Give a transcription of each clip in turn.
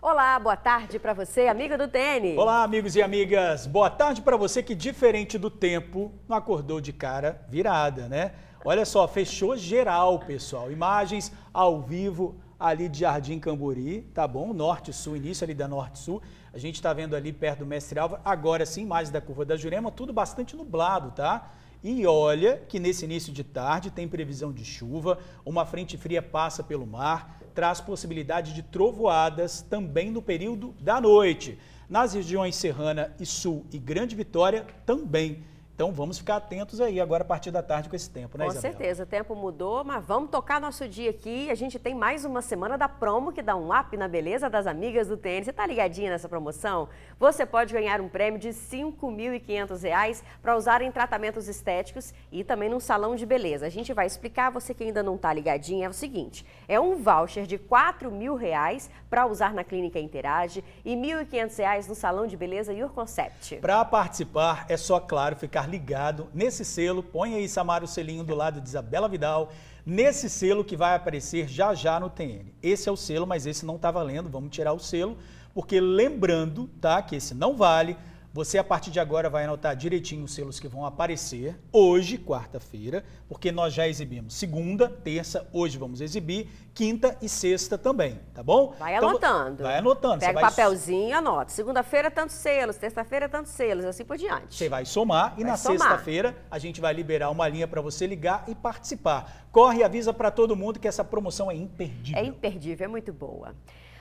Olá, boa tarde para você, amiga do tênis. Olá, amigos e amigas. Boa tarde para você que, diferente do tempo, não acordou de cara virada, né? Olha só, fechou geral, pessoal. Imagens ao vivo ali de Jardim Camburi, tá bom? Norte-Sul, início ali da Norte-Sul. A gente está vendo ali perto do Mestre Álvaro. Agora sim, imagens da Curva da Jurema, tudo bastante nublado, tá? E olha que nesse início de tarde tem previsão de chuva, uma frente fria passa pelo mar, traz possibilidade de trovoadas também no período da noite. Nas regiões Serrana e Sul e Grande Vitória também. Então vamos ficar atentos aí agora a partir da tarde com esse tempo, né, Isabela? Com certeza, o tempo mudou, mas vamos tocar nosso dia aqui. A gente tem mais uma semana da promo que dá um up na beleza das amigas do tênis. Você tá ligadinha nessa promoção? Você pode ganhar um prêmio de R$ 5.500 para usar em tratamentos estéticos e também num salão de beleza. A gente vai explicar, você que ainda não tá ligadinha, é o seguinte, é um voucher de R$ 4.000 para usar na Clínica Interage e R$ 1.500 no salão de beleza Your Concept. Para participar, é só, claro, ficar ligado nesse selo, põe aí, Samara, o selinho do lado de Isabela Vidal, nesse selo que vai aparecer já já no TN. Esse é o selo, mas esse não está valendo, vamos tirar o selo, porque lembrando, tá, que esse não vale. Você, a partir de agora, vai anotar direitinho os selos que vão aparecer hoje, quarta-feira, porque nós já exibimos segunda, terça, hoje vamos exibir, quinta e sexta também, tá bom? Vai anotando. Então, vai anotando. Pega o papelzinho e anota. Segunda-feira, tantos selos, terça-feira, tantos selos, assim por diante. Você vai somar e na sexta-feira a gente vai liberar uma linha para você ligar e participar. Corre e avisa para todo mundo que essa promoção é imperdível. É imperdível, é muito boa.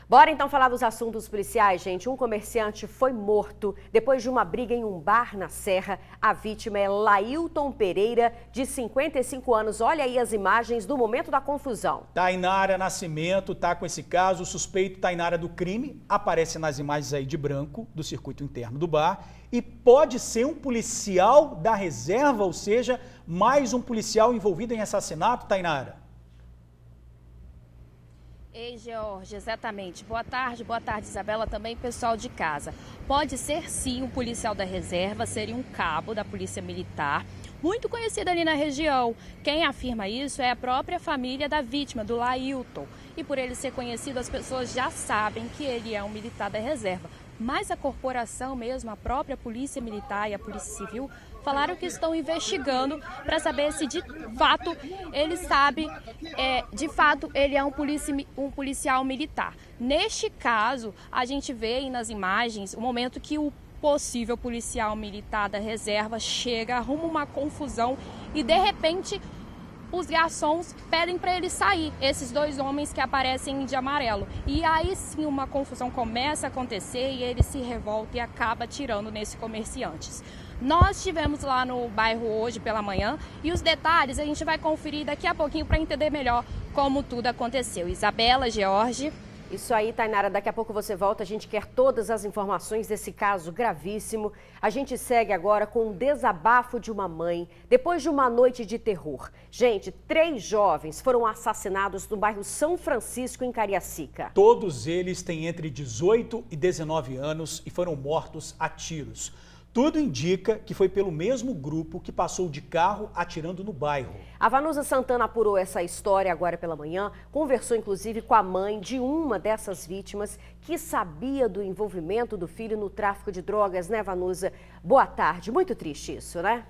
Bora então falar dos assuntos policiais, gente. Um comerciante foi morto depois de uma briga em um bar na Serra. A vítima é Lailton Pereira, de 55 anos. Olha aí as imagens do momento da confusão. Tainara Nascimento tá com esse caso. O suspeito Tainara do crime aparece nas imagens aí de branco do circuito interno do bar. E pode ser um policial da reserva, ou seja, mais um policial envolvido em assassinato, Tainara? Ei, George, exatamente. Boa tarde, Isabela, também pessoal de casa. Pode ser sim um policial da reserva, seria um cabo da Polícia Militar, muito conhecido ali na região. Quem afirma isso é a própria família da vítima, do Lailton. E por ele ser conhecido, as pessoas já sabem que ele é um militar da reserva. Mas a corporação mesmo, a própria Polícia Militar e a Polícia Civil, falaram que estão investigando para saber se de fato ele sabe, de fato ele é um policial militar. Neste caso, a gente vê aí nas imagens o momento que o possível policial militar da reserva chega, arruma uma confusão e de repente os garçons pedem para ele sair, esses dois homens que aparecem de amarelo. E aí sim uma confusão começa a acontecer e ele se revolta e acaba atirando nesse comerciantes. Nós estivemos lá no bairro hoje pela manhã e os detalhes a gente vai conferir daqui a pouquinho para entender melhor como tudo aconteceu. Isabela, George. Isso aí, Tainara, daqui a pouco você volta, a gente quer todas as informações desse caso gravíssimo. A gente segue agora com um desabafo de uma mãe, depois de uma noite de terror. Gente, 3 jovens foram assassinados no bairro São Francisco, em Cariacica. Todos eles têm entre 18 e 19 anos e foram mortos a tiros. Tudo indica que foi pelo mesmo grupo que passou de carro atirando no bairro. A Vanusa Santana apurou essa história agora pela manhã, conversou inclusive com a mãe de uma dessas vítimas que sabia do envolvimento do filho no tráfico de drogas, né, Vanusa? Boa tarde, muito triste isso, né?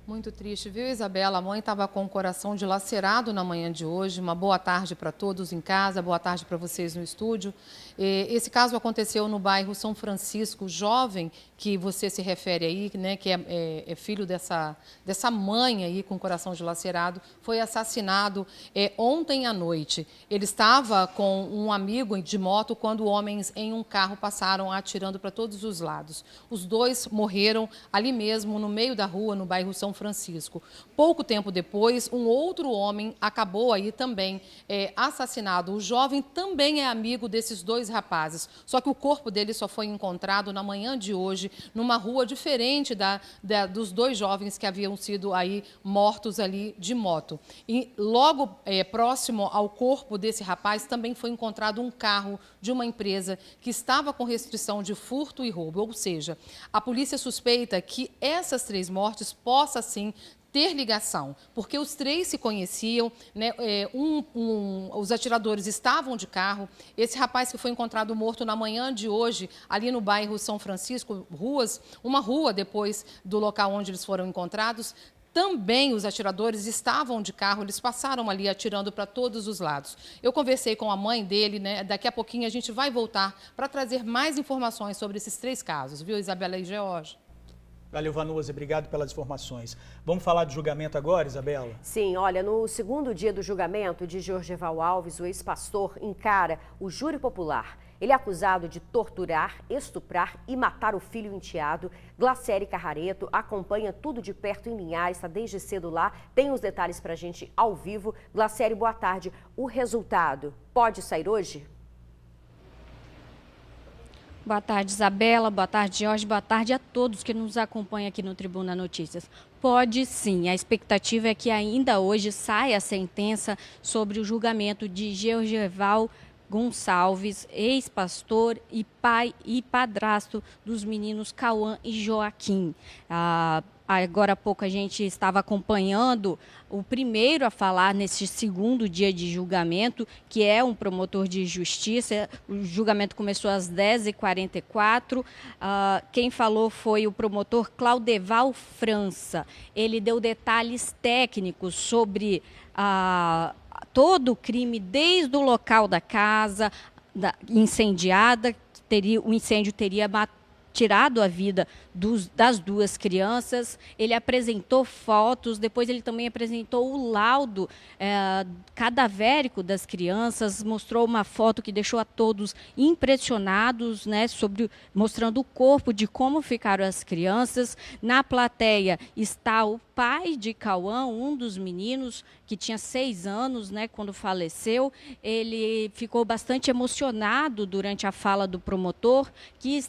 Muito triste, viu, Isabela? A mãe estava com o coração dilacerado na manhã de hoje. Uma boa tarde para todos em casa, boa tarde para vocês no estúdio. Esse caso aconteceu no bairro São Francisco. O jovem que você se refere aí, né, que é filho dessa mãe aí com o coração dilacerado, foi assassinado ontem à noite. Ele estava com um amigo de moto quando homens em um carro passaram atirando para todos os lados. Os dois morreram ali mesmo, no meio da rua, no bairro São Francisco. Pouco tempo depois, um outro homem acabou aí também assassinado. O jovem também é amigo desses dois rapazes, só que o corpo dele só foi encontrado na manhã de hoje, numa rua diferente dos dois jovens que haviam sido aí mortos ali de moto. E logo próximo ao corpo desse rapaz também foi encontrado um carro de uma empresa que estava com restrição de furto e roubo, ou seja, a polícia suspeita que essas 3 mortes possa sim ter ligação, porque os três se conheciam, né? Os atiradores estavam de carro. Esse rapaz que foi encontrado morto na manhã de hoje, ali no bairro São Francisco, uma rua depois do local onde eles foram encontrados, também os atiradores estavam de carro, eles passaram ali atirando para todos os lados. Eu conversei com a mãe dele, né? Daqui a pouquinho a gente vai voltar para trazer mais informações sobre esses 3 casos, viu, Isabela e George? Valeu, Vanusa, obrigado pelas informações. Vamos falar de julgamento agora, Isabela? Sim, olha, no segundo dia do julgamento de Jorgeval Alves, o ex-pastor encara o júri popular. Ele é acusado de torturar, estuprar e matar o filho enteado. Glaciere Carrareto acompanha tudo de perto em Linhares, está desde cedo lá. Tem os detalhes pra gente ao vivo. Glaciere, boa tarde. O resultado pode sair hoje? Boa tarde, Isabela. Boa tarde, Jorge. Boa tarde a todos que nos acompanham aqui no Tribuna Notícias. Pode sim. A expectativa é que ainda hoje saia a sentença sobre o julgamento de Jorgeval Gonçalves, ex-pastor e pai e padrasto dos meninos Cauã e Joaquim. Agora há pouco a gente estava acompanhando o primeiro a falar nesse segundo dia de julgamento, que é um promotor de justiça. O julgamento começou às 10h44. Quem falou foi o promotor Claudeval França. Ele deu detalhes técnicos sobre todo o crime, desde o local da casa incendiada. O incêndio teria tirado a vida das 2 crianças. Ele apresentou fotos, depois ele também apresentou o laudo cadavérico das crianças, mostrou uma foto que deixou a todos impressionados, né, mostrando o corpo de como ficaram as crianças. Na plateia está o pai de Cauã, um dos meninos, que tinha 6 anos, né, quando faleceu. Ele ficou bastante emocionado durante a fala do promotor, que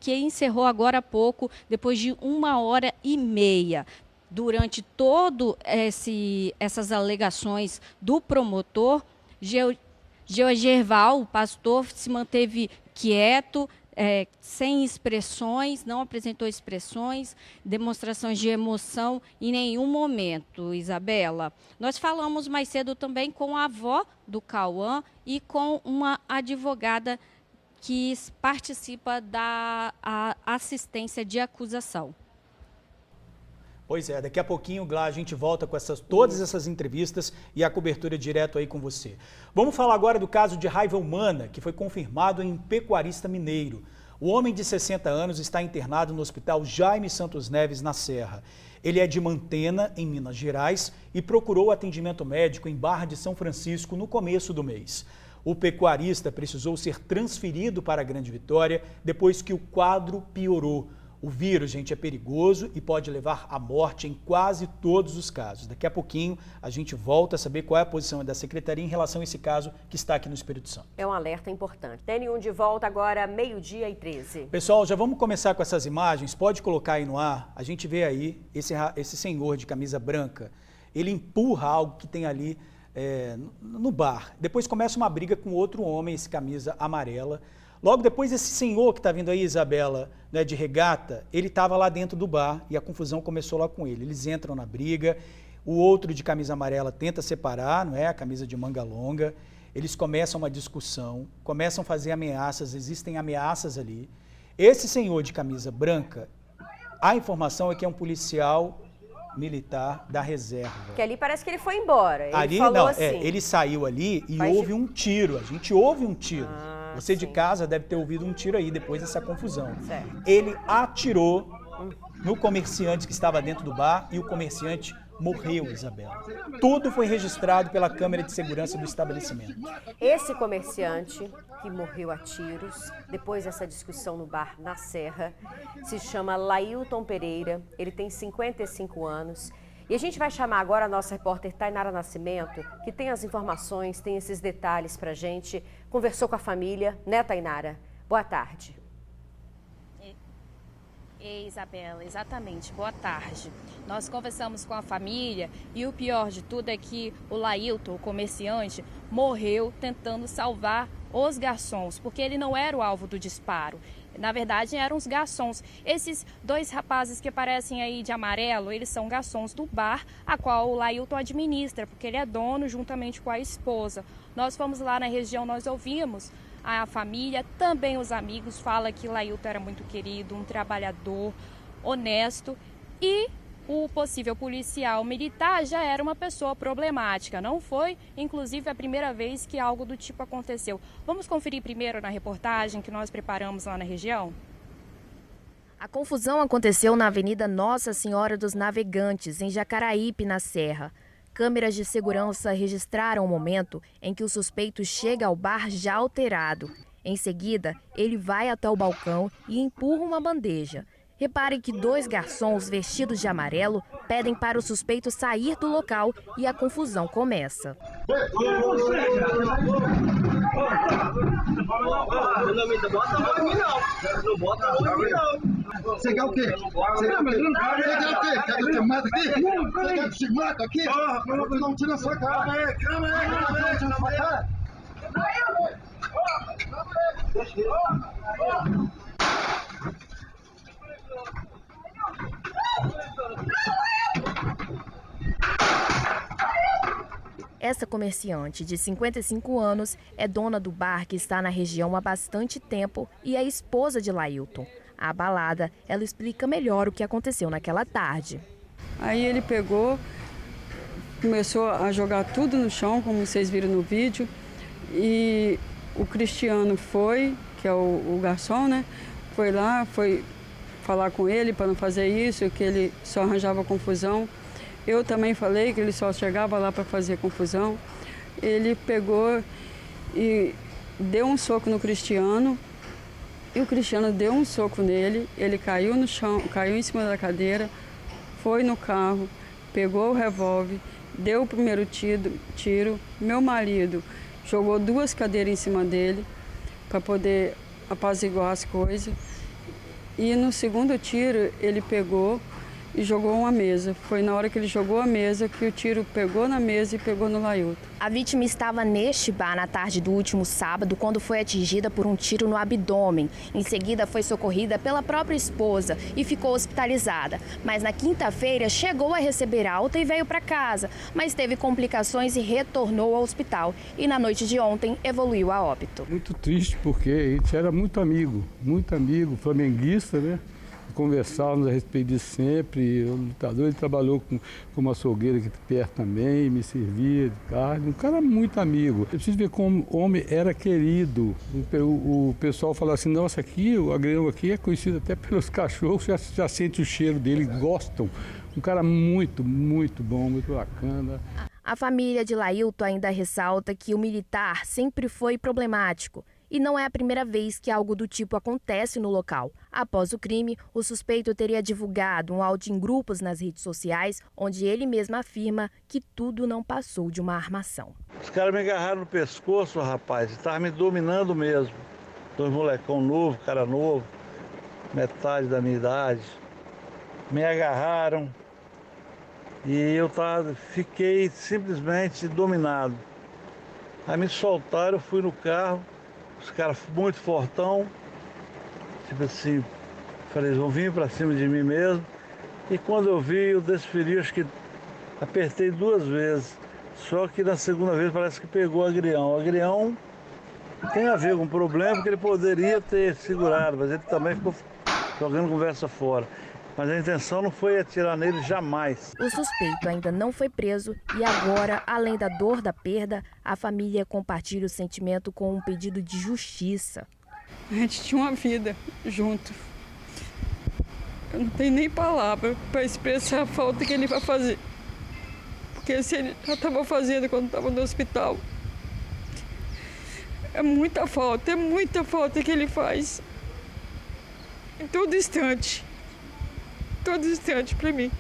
encerrou agora há pouco, depois de 1h30. Durante todo essas alegações do promotor, Jorgeval, o pastor, se manteve quieto, sem expressões, não apresentou expressões, demonstrações de emoção em nenhum momento, Isabela. Nós falamos mais cedo também com a avó do Cauã e com uma advogada que participa da assistência de acusação. Pois é, daqui a pouquinho, Glá, a gente volta com todas essas entrevistas e a cobertura direto aí com você. Vamos falar agora do caso de raiva humana, que foi confirmado em Pecuarista Mineiro. O homem de 60 anos está internado no Hospital Jaime Santos Neves, na Serra. Ele é de Mantena, em Minas Gerais, e procurou atendimento médico em Barra de São Francisco no começo do mês. O pecuarista precisou ser transferido para a Grande Vitória depois que o quadro piorou. O vírus, gente, é perigoso e pode levar à morte em quase todos os casos. Daqui a pouquinho a gente volta a saber qual é a posição da Secretaria em relação a esse caso que está aqui no Espírito Santo. É um alerta importante. TN1 de volta agora, 12h13. Pessoal, já vamos começar com essas imagens. Pode colocar aí no ar. A gente vê aí esse senhor de camisa branca. Ele empurra algo que tem ali no bar. Depois começa uma briga com outro homem, esse camisa amarela. Logo depois, esse senhor que está vindo aí, Isabela, né, de regata, ele estava lá dentro do bar e a confusão começou lá com ele. Eles entram na briga, o outro de camisa amarela tenta separar, não é, a camisa de manga longa. Eles começam uma discussão, começam a fazer ameaças, existem ameaças ali. Esse senhor de camisa branca, a informação é que é um policial militar da reserva. Que ali parece que ele foi embora. Ele ali falou não, assim, ele saiu ali e houve um tiro. A gente ouve um tiro. Você de casa deve ter ouvido um tiro aí depois dessa confusão. Certo. Ele atirou no comerciante que estava dentro do bar e o comerciante morreu, Isabela. Tudo foi registrado pela câmera de segurança do estabelecimento. Esse comerciante que morreu a tiros, depois dessa discussão no bar na Serra, se chama Lailton Pereira, ele tem 55 anos. E a gente vai chamar agora a nossa repórter Tainara Nascimento, que tem as informações, tem esses detalhes pra gente. Conversou com a família, né, Tainara? Boa tarde. Isabela, exatamente. Boa tarde. Nós conversamos com a família e o pior de tudo é que o Lailton, o comerciante, morreu tentando salvar os garçons, porque ele não era o alvo do disparo. Na verdade, eram os garçons. Esses dois rapazes que aparecem aí de amarelo, eles são garçons do bar, a qual o Lailton administra, porque ele é dono juntamente com a esposa. Nós fomos lá na região, nós ouvimos a família, também os amigos, fala que Lailton era muito querido, um trabalhador, honesto, e o possível policial militar já era uma pessoa problemática. Não foi, inclusive, a primeira vez que algo do tipo aconteceu. Vamos conferir primeiro na reportagem que nós preparamos lá na região? A confusão aconteceu na Avenida Nossa Senhora dos Navegantes, em Jacaraípe, na Serra. Câmeras de segurança registraram o momento em que o suspeito chega ao bar já alterado. Em seguida, ele vai até o balcão e empurra uma bandeja. Repare que dois garçons vestidos de amarelo pedem para o suspeito sair do local e a confusão começa. Você quer o quê? Você quer o quê? Quer que eu te mate aqui? Você quer que te mate aqui? Não tira a sua cara. Calma aí. Tira a sua cara. Essa comerciante de 55 anos é dona do bar que está na região há bastante tempo e é esposa de Lailton. Abalada, ela explica melhor o que aconteceu naquela tarde. Aí ele pegou, começou a jogar tudo no chão, como vocês viram no vídeo, e o Cristiano foi, que é o garçom, né? Foi lá, foi falar com ele para não fazer isso, que ele só arranjava confusão. Eu também falei que ele só chegava lá para fazer confusão. Ele pegou e deu um soco no Cristiano, e o Cristiano deu um soco nele, ele caiu no chão, caiu em cima da cadeira, foi no carro, pegou o revólver, deu o primeiro tiro. Meu marido jogou 2 cadeiras em cima dele para poder apaziguar as coisas. E no segundo tiro ele pegou e jogou uma mesa. Foi na hora que ele jogou a mesa que o tiro pegou na mesa e pegou no Lailton. A vítima estava neste bar na tarde do último sábado quando foi atingida por um tiro no abdômen. Em seguida foi socorrida pela própria esposa e ficou hospitalizada. Mas na quinta-feira chegou a receber alta e veio para casa, mas teve complicações e retornou ao hospital. E na noite de ontem evoluiu a óbito. Muito triste porque a gente era muito amigo, flamenguista, né? Conversávamos a respeito disso sempre. O lutador, ele trabalhou com uma açougueira aqui perto também, me servia de carne. Um cara muito amigo. Eu preciso ver como o homem era querido. O pessoal fala assim, nossa, aqui, o Agrião aqui é conhecido até pelos cachorros, já sente o cheiro dele, gostam. Um cara muito, muito bom, muito bacana. A família de Lailton ainda ressalta que o militar sempre foi problemático. E não é a primeira vez que algo do tipo acontece no local. Após o crime, o suspeito teria divulgado um áudio em grupos nas redes sociais, onde ele mesmo afirma que tudo não passou de uma armação. Os caras me agarraram no pescoço, rapaz, estavam me dominando mesmo. 2 molecão novo, cara novo, metade da minha idade. Me agarraram e eu fiquei simplesmente dominado. Aí me soltaram, eu fui no carro. Os caras muito fortão, tipo assim, falei, eles vão vir pra cima de mim mesmo. E quando eu vi, eu desferi, acho que apertei 2 vezes. Só que na segunda vez parece que pegou o Agrião. O Agrião tem a ver com o problema, porque ele poderia ter segurado, mas ele também ficou jogando conversa fora. Mas a intenção não foi atirar nele jamais. O suspeito ainda não foi preso e agora, além da dor da perda, a família compartilha o sentimento com um pedido de justiça. A gente tinha uma vida junto. Eu não tenho nem palavra para expressar a falta que ele vai fazer. Porque se ele já estava fazendo quando estava no hospital. É muita falta que ele faz. Em todo instante para mim.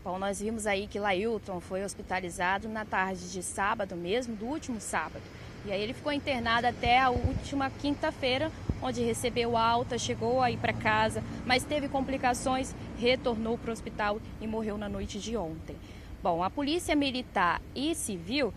Bom, nós vimos aí que Lailton foi hospitalizado na tarde de sábado mesmo, do último sábado. E aí ele ficou internado até a última quinta-feira, onde recebeu alta, chegou a ir para casa, mas teve complicações, retornou para o hospital e morreu na noite de ontem. Bom, a Polícia Militar e Civil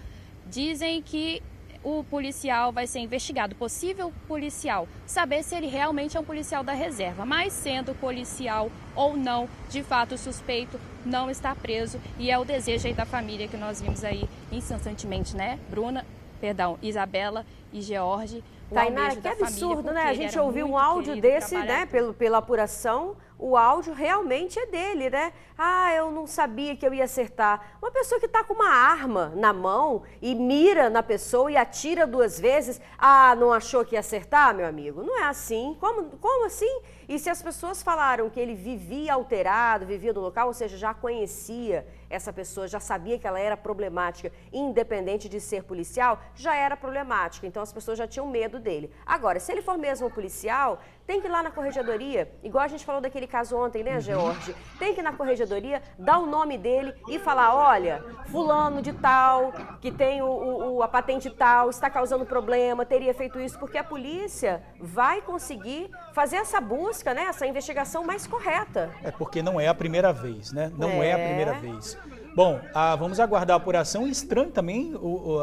Dizem que o policial vai ser investigado, possível policial, saber se ele realmente é um policial da reserva. Mas sendo policial ou não, de fato o suspeito não está preso e é o desejo aí da família que nós vimos aí incessantemente, né? Isabela e George. Tainara, que absurdo, né? A gente ouviu um áudio desse, né? Pela apuração, o áudio realmente é dele, né? Ah, eu não sabia que eu ia acertar. Uma pessoa que está com uma arma na mão e mira na pessoa e atira 2 vezes. Ah, não achou que ia acertar, meu amigo? Não é assim. Como assim? E se as pessoas falaram que ele vivia alterado, vivia no local, ou seja, já conhecia essa pessoa, já sabia que ela era problemática, independente de ser policial, já era problemática. Então as pessoas já tinham medo dele. Agora, se ele for mesmo policial, tem que ir lá na corregedoria, igual a gente falou daquele caso ontem, né, George? Tem que ir na corregedoria, dar o nome dele e falar, olha, fulano de tal, que tem a patente tal, está causando problema, teria feito isso, porque a polícia vai conseguir fazer essa busca, né, essa investigação mais correta. É porque não é a primeira vez, né? Não é a primeira vez. Bom, vamos aguardar a apuração. Estranho também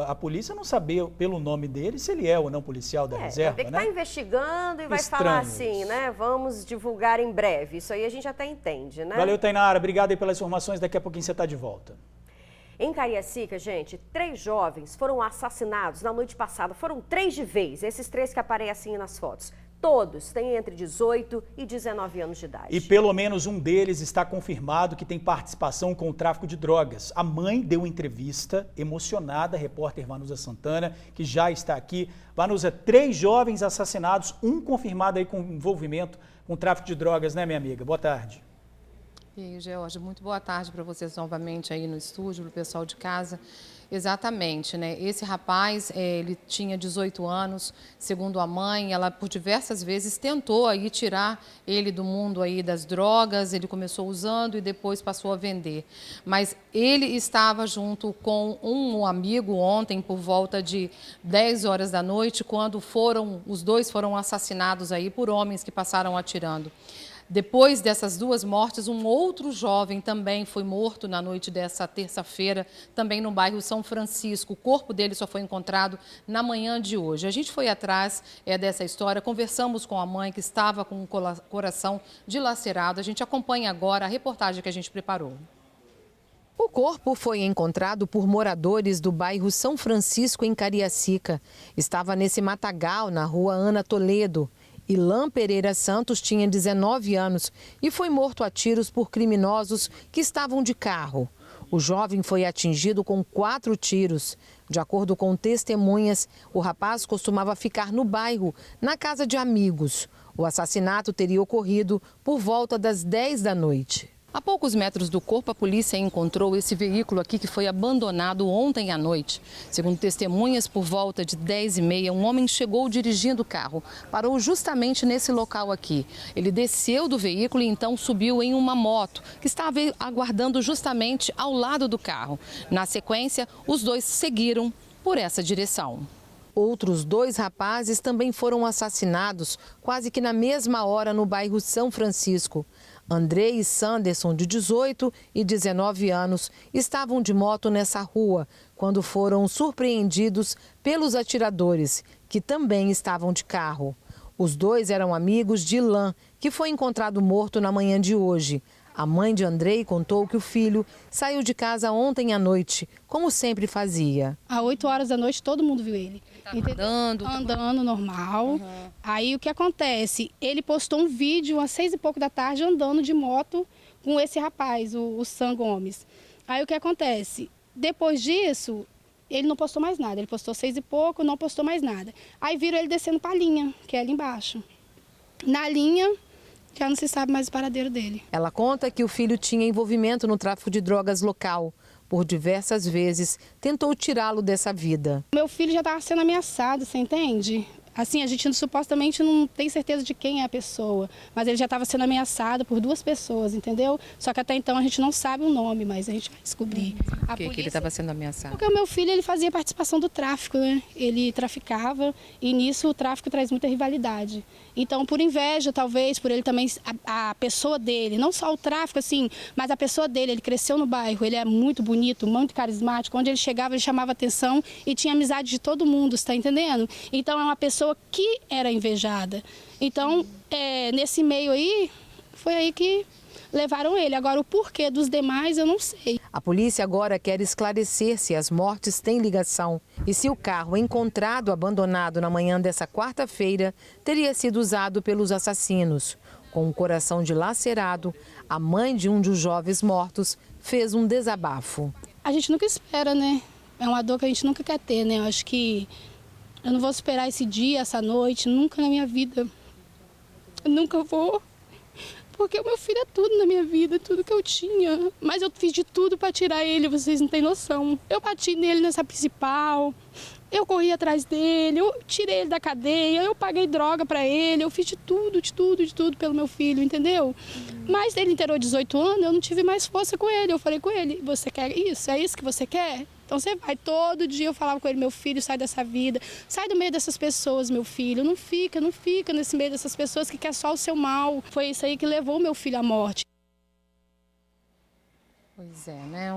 a polícia não saber pelo nome dele se ele é ou não policial da reserva, tem que né? estar investigando e vai falar assim, né? Vamos divulgar em breve. Isso aí a gente até entende, né? Valeu, Tainara. Obrigado aí pelas informações. Daqui a pouquinho você está de volta. Em Cariacica, gente, 3 jovens foram assassinados na noite passada. Foram 3 de vez, esses 3 que aparecem nas fotos. Todos têm entre 18 e 19 anos de idade. E pelo menos um deles está confirmado que tem participação com o tráfico de drogas. A mãe deu entrevista emocionada, a repórter Vanusa Santana, que já está aqui. Vanusa, 3 jovens assassinados, um confirmado aí com envolvimento com tráfico de drogas, né, minha amiga? Boa tarde. E aí, George, muito boa tarde para vocês novamente aí no estúdio, para o pessoal de casa. Exatamente, né? Esse rapaz, ele tinha 18 anos, segundo a mãe, ela por diversas vezes tentou aí tirar ele do mundo aí das drogas, ele começou usando e depois passou a vender. Mas ele estava junto com um amigo ontem por volta de 10 horas da noite, quando os dois foram assassinados aí por homens que passaram atirando. Depois dessas 2 mortes, um outro jovem também foi morto na noite dessa terça-feira, também no bairro São Francisco. O corpo dele só foi encontrado na manhã de hoje. A gente foi atrás dessa história, conversamos com a mãe que estava com o coração dilacerado. A gente acompanha agora a reportagem que a gente preparou. O corpo foi encontrado por moradores do bairro São Francisco, em Cariacica. Estava nesse matagal, na rua Ana Toledo. Ilan Pereira Santos tinha 19 anos e foi morto a tiros por criminosos que estavam de carro. O jovem foi atingido com 4 tiros. De acordo com testemunhas, o rapaz costumava ficar no bairro, na casa de amigos. O assassinato teria ocorrido por volta das 10 da noite. A poucos metros do corpo, a polícia encontrou esse veículo aqui que foi abandonado ontem à noite. Segundo testemunhas, por volta de 10h30, um homem chegou dirigindo o carro. Parou justamente nesse local aqui. Ele desceu do veículo e então subiu em uma moto que estava aguardando justamente ao lado do carro. Na sequência, os dois seguiram por essa direção. Outros 2 rapazes também foram assassinados quase que na mesma hora no bairro São Francisco. André e Sanderson, de 18 e 19 anos, estavam de moto nessa rua quando foram surpreendidos pelos atiradores, que também estavam de carro. Os 2 eram amigos de Ilan, que foi encontrado morto na manhã de hoje. A mãe de Andrei contou que o filho saiu de casa ontem à noite, como sempre fazia. Às 8 horas da noite todo mundo viu ele. Andando normal. Uhum. Aí o que acontece? Ele postou um vídeo às 6 e pouco da tarde andando de moto com esse rapaz, o Sam Gomes. Aí o que acontece? Depois disso, ele não postou mais nada. Ele postou 6 e pouco, não postou mais nada. Aí viram ele descendo para a linha, que é ali embaixo. Na linha, já não se sabe mais o paradeiro dele. Ela conta que o filho tinha envolvimento no tráfico de drogas local. Por diversas vezes, tentou tirá-lo dessa vida. Meu filho já estava sendo ameaçado, você entende? Assim, a gente supostamente não tem certeza de quem é a pessoa, mas ele já estava sendo ameaçado por 2 pessoas, entendeu? Só que até então a gente não sabe o nome, mas a gente vai descobrir. Por que ele estava sendo ameaçado? Porque o meu filho, ele fazia participação do tráfico, né? Ele traficava e nisso o tráfico traz muita rivalidade. Então, por inveja, talvez, por ele também, a pessoa dele, não só o tráfico, assim, mas a pessoa dele, ele cresceu no bairro, ele é muito bonito, muito carismático, onde ele chegava, ele chamava atenção e tinha amizade de todo mundo, você está entendendo? Então, é uma pessoa que era invejada. Então, nesse meio aí, foi aí que levaram ele. Agora, o porquê dos demais, eu não sei. A polícia agora quer esclarecer se as mortes têm ligação e se o carro encontrado abandonado na manhã dessa quarta-feira teria sido usado pelos assassinos. Com o coração dilacerado, a mãe de um dos jovens mortos fez um desabafo. A gente nunca espera, né? É uma dor que a gente nunca quer ter, né? Eu acho que eu não vou esperar esse dia, essa noite, nunca na minha vida. Eu nunca vou. Porque o meu filho é tudo na minha vida, tudo que eu tinha. Mas eu fiz de tudo para tirar ele, vocês não têm noção. Eu bati nele nessa principal, eu corri atrás dele, eu tirei ele da cadeia, eu paguei droga para ele, eu fiz de tudo pelo meu filho, entendeu? Mas ele inteirou 18 anos, eu não tive mais força com ele. Eu falei com ele, você quer isso? É isso que você quer? Então você vai, todo dia eu falava com ele, meu filho, sai dessa vida, sai do meio dessas pessoas, meu filho, não fica nesse meio dessas pessoas que quer só o seu mal. Foi isso aí que levou meu filho à morte. Pois é, né?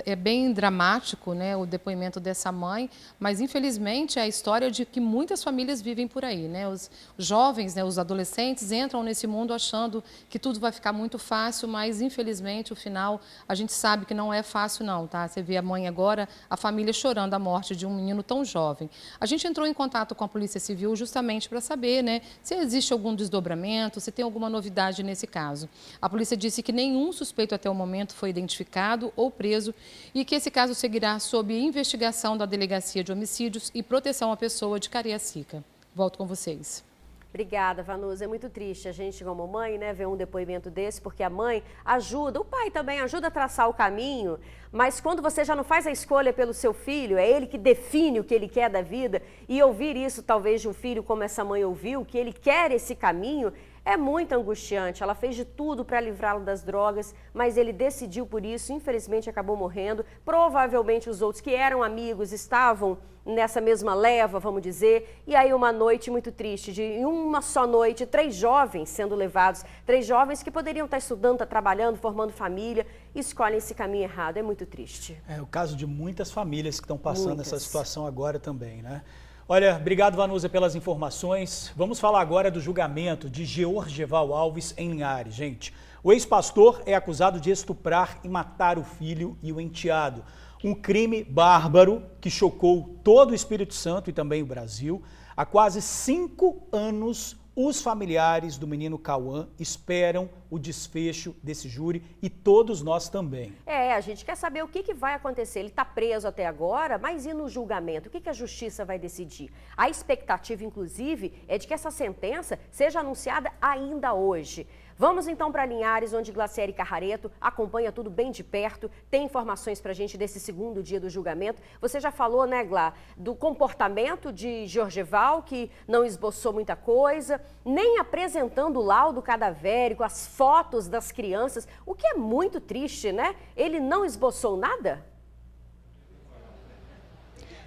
É bem dramático, né, o depoimento dessa mãe, mas infelizmente é a história de que muitas famílias vivem por aí, né? Os jovens, né, os adolescentes entram nesse mundo achando que tudo vai ficar muito fácil, mas infelizmente o final a gente sabe que não é fácil não, tá? Você vê a mãe agora, a família chorando a morte de um menino tão jovem. A gente entrou em contato com a Polícia Civil justamente para saber, né, se existe algum desdobramento, se tem alguma novidade nesse caso. A polícia disse que nenhum suspeito até o momento foi identificado ou preso e que esse caso seguirá sob investigação da Delegacia de Homicídios e Proteção à Pessoa de Cariacica. Volto com vocês. Obrigada, Vanusa. É muito triste a gente, como mãe, né, ver um depoimento desse, porque a mãe ajuda, o pai também ajuda a traçar o caminho, mas quando você já não faz a escolha pelo seu filho, é ele que define o que ele quer da vida, e ouvir isso talvez de um filho como essa mãe ouviu, que ele quer esse caminho, é muito angustiante. Ela fez de tudo para livrá-lo das drogas, mas ele decidiu por isso, infelizmente acabou morrendo. Provavelmente os outros que eram amigos estavam nessa mesma leva, vamos dizer. E aí uma noite muito triste, em uma só noite, 3 jovens sendo levados, 3 jovens que poderiam estar estudando, estar trabalhando, formando família, escolhem esse caminho errado. É muito triste. É o caso de muitas famílias que estão passando essa situação agora também, né? Olha, obrigado, Vanusa, pelas informações. Vamos falar agora do julgamento de Georgeval Alves em Linhares, gente. O ex-pastor é acusado de estuprar e matar o filho e o enteado. Um crime bárbaro que chocou todo o Espírito Santo e também o Brasil. Há quase 5 anos, os familiares do menino Cauã esperam o desfecho desse júri e todos nós também. A gente quer saber o que vai acontecer. Ele está preso até agora, mas e no julgamento? O que a justiça vai decidir? A expectativa, inclusive, é de que essa sentença seja anunciada ainda hoje. Vamos então para Linhares, onde Glaciere Carrareto acompanha tudo bem de perto, tem informações para a gente desse segundo dia do julgamento. Você já falou, né, Glá, do comportamento de Georgeval, que não esboçou muita coisa, nem apresentando o laudo cadavérico, as fotos das crianças, o que é muito triste, né? Ele não esboçou nada?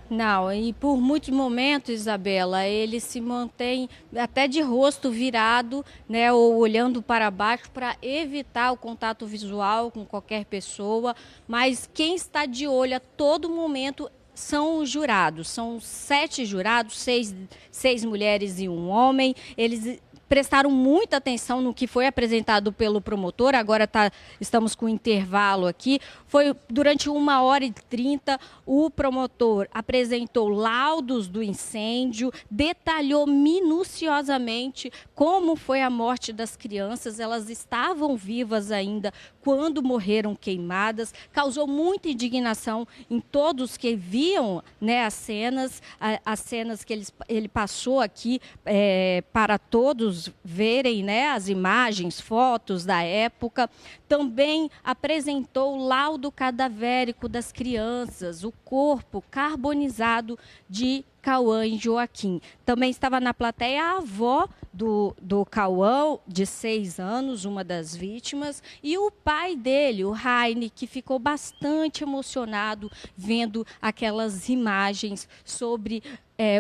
Não, e por muitos momentos, Isabela, ele se mantém até de rosto virado, né, ou olhando para baixo para evitar o contato visual com qualquer pessoa, mas quem está de olho a todo momento são os jurados, são 7 jurados, 6 mulheres e 1 homem. Eles prestaram muita atenção no que foi apresentado pelo promotor, agora estamos com intervalo aqui. Foi durante 1h30, o promotor apresentou laudos do incêndio, detalhou minuciosamente como foi a morte das crianças. Elas estavam vivas ainda quando morreram queimadas, causou muita indignação em todos que viam, né, as cenas que ele passou aqui para todos verem, né, as imagens, fotos da época. Também apresentou o laudo cadavérico das crianças, o corpo carbonizado de Cauã e Joaquim. Também estava na plateia a avó do Cauã, de 6 anos, uma das vítimas, e o pai dele, o Raine, que ficou bastante emocionado vendo aquelas imagens sobre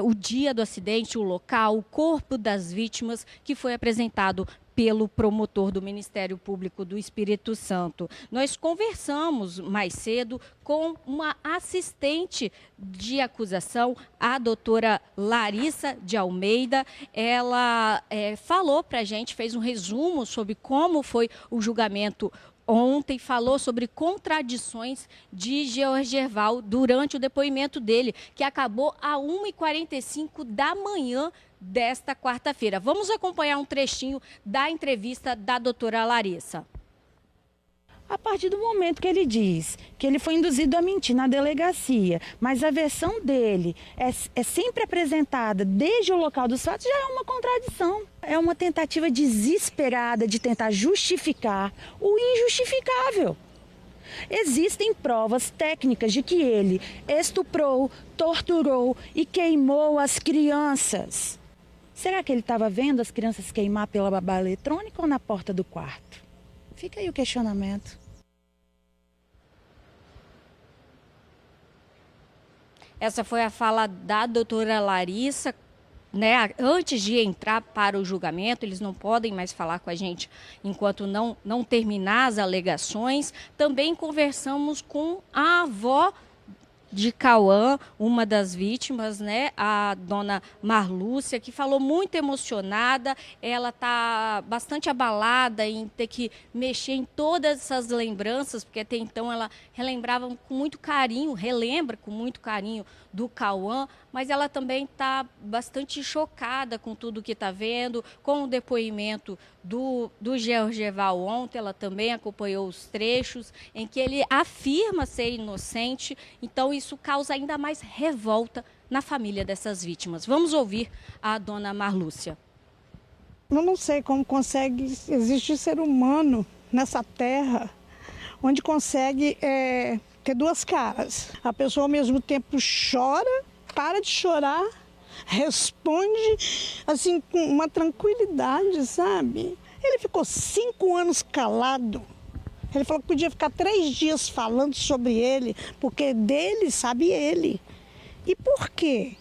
o dia do acidente, o local, o corpo das vítimas, que foi apresentado pelo promotor do Ministério Público do Espírito Santo. Nós conversamos mais cedo com uma assistente de acusação, a doutora Larissa de Almeida. Ela falou para a gente, fez um resumo sobre como foi o julgamento ontem, falou sobre contradições de Georgerval durante o depoimento dele, que acabou às 1h45 da manhã desta quarta-feira. Vamos acompanhar um trechinho da entrevista da doutora Larissa. A partir do momento que ele diz que ele foi induzido a mentir na delegacia, mas a versão dele é sempre apresentada desde o local dos fatos, já é uma contradição. É uma tentativa desesperada de tentar justificar o injustificável. Existem provas técnicas de que ele estuprou, torturou e queimou as crianças. Será que ele estava vendo as crianças queimar pela babá eletrônica ou na porta do quarto? Fica aí o questionamento. Essa foi a fala da doutora Larissa, né? Antes de entrar para o julgamento, eles não podem mais falar com a gente enquanto não terminar as alegações. Também conversamos com a avó de Cauã, uma das vítimas, né, a dona Marlúcia, que falou muito emocionada. Ela está bastante abalada em ter que mexer em todas essas lembranças, porque até então ela relembra com muito carinho do Cauã, mas ela também está bastante chocada com tudo que está vendo, com o depoimento do Georgerval ontem. Ela também acompanhou os trechos em que ele afirma ser inocente, então isso causa ainda mais revolta na família dessas vítimas. Vamos ouvir a dona Marlúcia. Eu não sei como consegue existir ser humano nessa terra, onde consegue ter duas caras. A pessoa ao mesmo tempo chora, para de chorar, responde assim com uma tranquilidade, sabe? Ele ficou 5 anos calado. Ele falou que podia ficar 3 dias falando sobre ele, porque dele sabe ele. E por quê?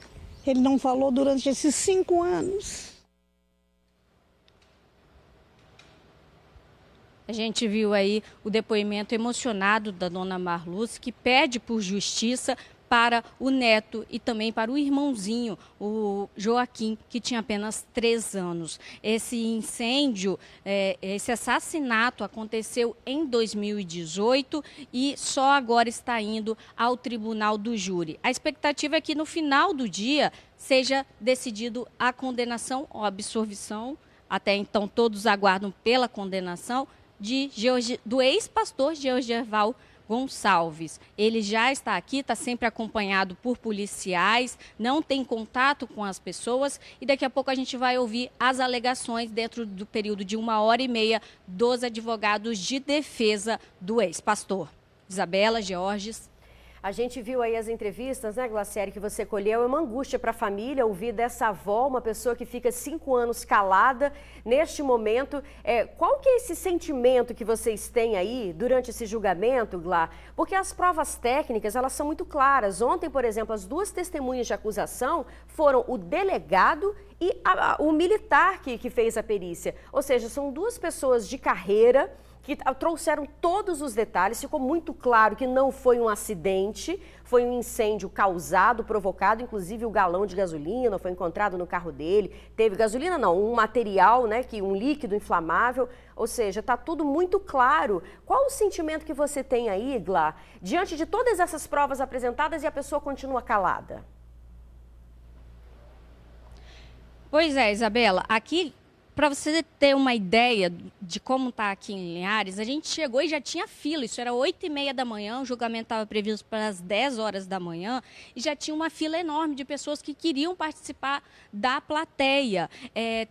Ele não falou durante esses 5 anos. A gente viu aí o depoimento emocionado da dona Marlúcia, que pede por justiça para o neto e também para o irmãozinho, o Joaquim, que tinha apenas 3 anos. Esse incêndio, esse assassinato aconteceu em 2018 e só agora está indo ao tribunal do júri. A expectativa é que no final do dia seja decidido a condenação ou absolvição. Até então todos aguardam pela condenação do ex-pastor Georgerval Gonçalves. Ele já está aqui, está sempre acompanhado por policiais, não tem contato com as pessoas e daqui a pouco a gente vai ouvir as alegações dentro do período de 1h30 dos advogados de defesa do ex-pastor. Isabela, Georges. A gente viu aí as entrevistas, né, Glaciere, que você colheu. É uma angústia para a família ouvir dessa avó, uma pessoa que fica 5 anos calada neste momento. Qual que é esse sentimento que vocês têm aí durante esse julgamento, Glá? Porque as provas técnicas, elas são muito claras. Ontem, por exemplo, as 2 testemunhas de acusação foram o delegado e o militar que fez a perícia. Ou seja, são 2 pessoas de carreira que trouxeram todos os detalhes. Ficou muito claro que não foi um acidente, foi um incêndio causado, provocado, inclusive o galão de gasolina foi encontrado no carro dele. Teve gasolina não, um material, né, um líquido inflamável, ou seja, está tudo muito claro. Qual o sentimento que você tem aí, Glá, diante de todas essas provas apresentadas e a pessoa continua calada? Pois é, Isabela, aqui, para você ter uma ideia de como está aqui em Linhares, a gente chegou e já tinha fila. Isso era 8h30 da manhã, o julgamento estava previsto para as 10 horas da manhã e já tinha uma fila enorme de pessoas que queriam participar da plateia.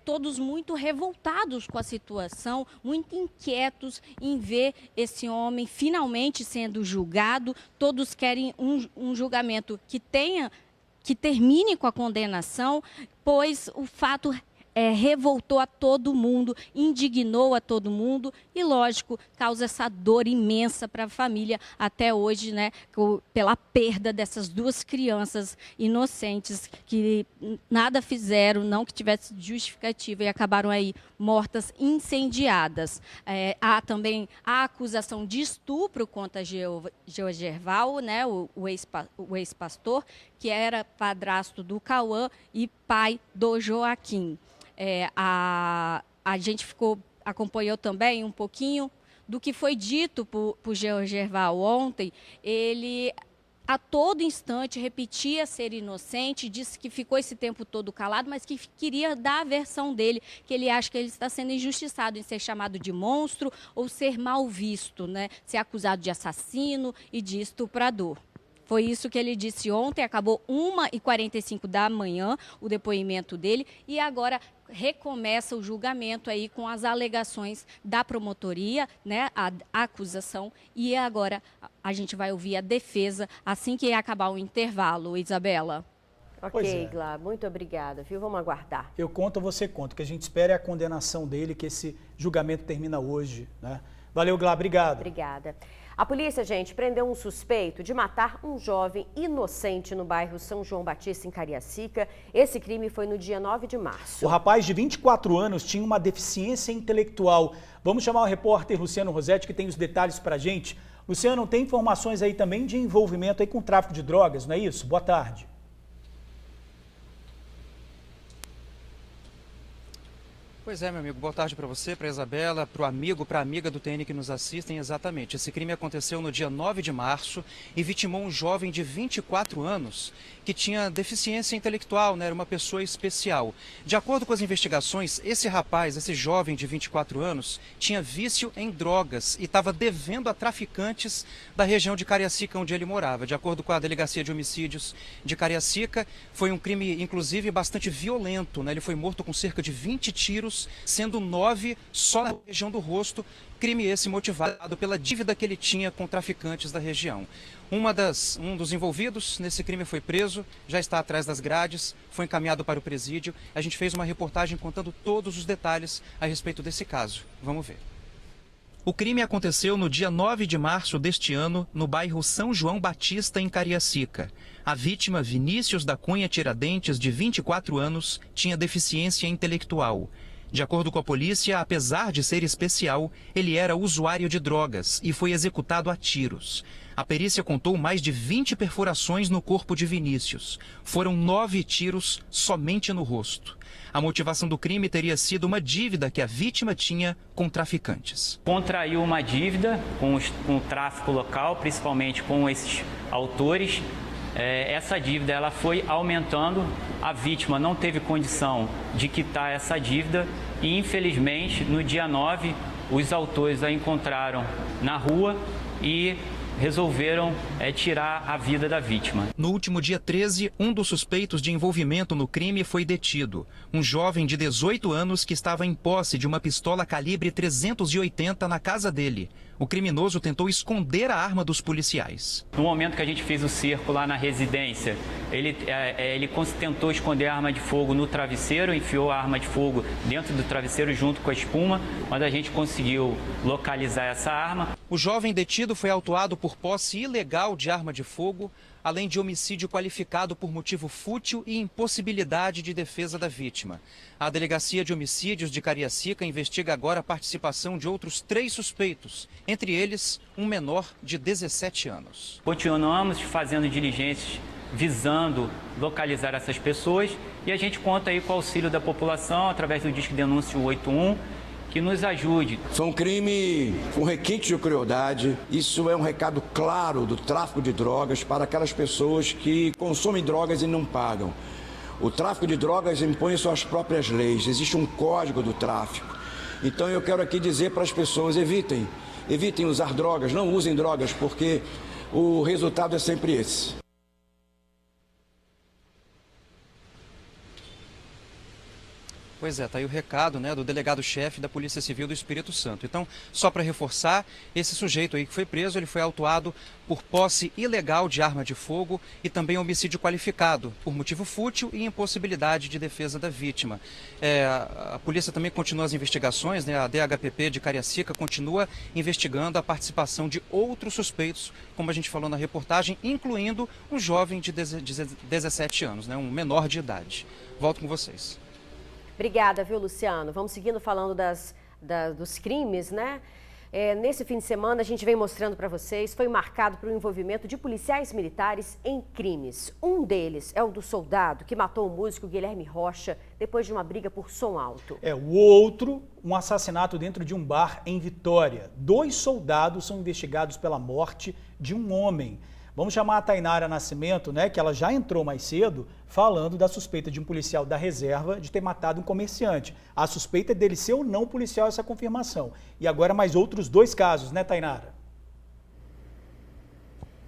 Todos muito revoltados com a situação, muito inquietos em ver esse homem finalmente sendo julgado. Todos querem um julgamento que tenha que termine com a condenação, pois o fato revoltou a todo mundo, indignou a todo mundo e, lógico, causa essa dor imensa para a família até hoje, né, pela perda dessas duas crianças inocentes que nada fizeram, não que tivesse justificativa e acabaram aí mortas, incendiadas. Há também a acusação de estupro contra Georgerval, né, o ex-pastor, que era padrasto do Cauã e pai do Joaquim. A gente acompanhou também um pouquinho do que foi dito por Georgerval ontem. Ele a todo instante repetia ser inocente, disse que ficou esse tempo todo calado, mas que queria dar a versão dele, que ele acha que ele está sendo injustiçado em ser chamado de monstro ou ser mal visto, né? Ser acusado de assassino e de estuprador. Foi isso que ele disse ontem, acabou 1h45 da manhã o depoimento dele e agora recomeça o julgamento aí com as alegações da promotoria, né, a acusação, e agora a gente vai ouvir a defesa assim que acabar o intervalo, Isabela. Ok, Glá, muito obrigada, viu? Vamos aguardar. Eu conto, você conta. O que a gente espera é a condenação dele, que esse julgamento termina hoje, né? Valeu, Glá, obrigado. Obrigada. A polícia, gente, prendeu um suspeito de matar um jovem inocente no bairro São João Batista, em Cariacica. Esse crime foi no dia 9 de março. O rapaz de 24 anos tinha uma deficiência intelectual. Vamos chamar o repórter Luciano Rosetti, que tem os detalhes pra gente. Luciano, tem informações aí também de envolvimento aí com tráfico de drogas, não é isso? Boa tarde. Pois é, meu amigo, boa tarde para você, para a Isabela, para o amigo, para a amiga do TN que nos assistem. Exatamente, esse crime aconteceu no dia 9 de março e vitimou um jovem de 24 anos que tinha deficiência intelectual, né? Era uma pessoa especial. De acordo com as investigações, esse rapaz, esse jovem de 24 anos, tinha vício em drogas e estava devendo a traficantes da região de Cariacica, onde ele morava. De acordo com a Delegacia de Homicídios de Cariacica, foi um crime, inclusive, bastante violento, né? Ele foi morto com cerca de 20 tiros, sendo 9 só na região do rosto, crime esse motivado pela dívida que ele tinha com traficantes da região. Um dos envolvidos nesse crime foi preso, já está atrás das grades, foi encaminhado para o presídio. A gente fez uma reportagem contando todos os detalhes a respeito desse caso. Vamos ver. O crime aconteceu no dia 9 de março deste ano, no bairro São João Batista, em Cariacica. A vítima, Vinícius da Cunha Tiradentes, de 24 anos, tinha deficiência intelectual. De acordo com a polícia, apesar de ser especial, ele era usuário de drogas e foi executado a tiros. A perícia contou mais de 20 perfurações no corpo de Vinícius. Foram 9 tiros somente no rosto. A motivação do crime teria sido uma dívida que a vítima tinha com traficantes. Contraiu uma dívida com o tráfico local, principalmente com esses autores. Essa dívida ela foi aumentando, a vítima não teve condição de quitar essa dívida e, infelizmente, no dia 9, os autores a encontraram na rua e resolveram tirar a vida da vítima. No último dia 13, um dos suspeitos de envolvimento no crime foi detido. Um jovem de 18 anos que estava em posse de uma pistola calibre 380 na casa dele. O criminoso tentou esconder a arma dos policiais. No momento que a gente fez o cerco lá na residência, ele tentou esconder a arma de fogo no travesseiro, enfiou a arma de fogo dentro do travesseiro junto com a espuma, mas a gente conseguiu localizar essa arma. O jovem detido foi autuado por posse ilegal de arma de fogo, além de homicídio qualificado por motivo fútil e impossibilidade de defesa da vítima. A Delegacia de Homicídios de Cariacica investiga agora a participação de outros 3 suspeitos, entre eles um menor de 17 anos. Continuamos fazendo diligências visando localizar essas pessoas e a gente conta aí com o auxílio da população através do Disque Denúncia 181, que nos ajude. Foi um crime com requinte de crueldade. Isso é um recado claro do tráfico de drogas para aquelas pessoas que consomem drogas e não pagam. O tráfico de drogas impõe suas próprias leis. Existe um código do tráfico. Então eu quero aqui dizer para as pessoas, evitem usar drogas, não usem drogas, porque o resultado é sempre esse. Pois é, tá aí o recado, né, do delegado-chefe da Polícia Civil do Espírito Santo. Então, só para reforçar, esse sujeito aí que foi preso, ele foi autuado por posse ilegal de arma de fogo e também homicídio qualificado, por motivo fútil e impossibilidade de defesa da vítima. A polícia também continua as investigações, né, a DHPP de Cariacica continua investigando a participação de outros suspeitos, como a gente falou na reportagem, incluindo um jovem de 17 anos, né, um menor de idade. Volto com vocês. Obrigada, viu, Luciano? Vamos seguindo falando dos crimes, né? Nesse fim de semana, a gente vem mostrando para vocês, foi marcado pelo envolvimento de policiais militares em crimes. Um deles é o do soldado que matou o músico Guilherme Rocha depois de uma briga por som alto. O outro, um assassinato dentro de um bar em Vitória. 2 soldados são investigados pela morte de um homem. Vamos chamar a Tainara Nascimento, né, que ela já entrou mais cedo, falando da suspeita de um policial da reserva de ter matado um comerciante. A suspeita é dele ser ou não policial, essa confirmação. E agora mais outros 2 casos, né, Tainara?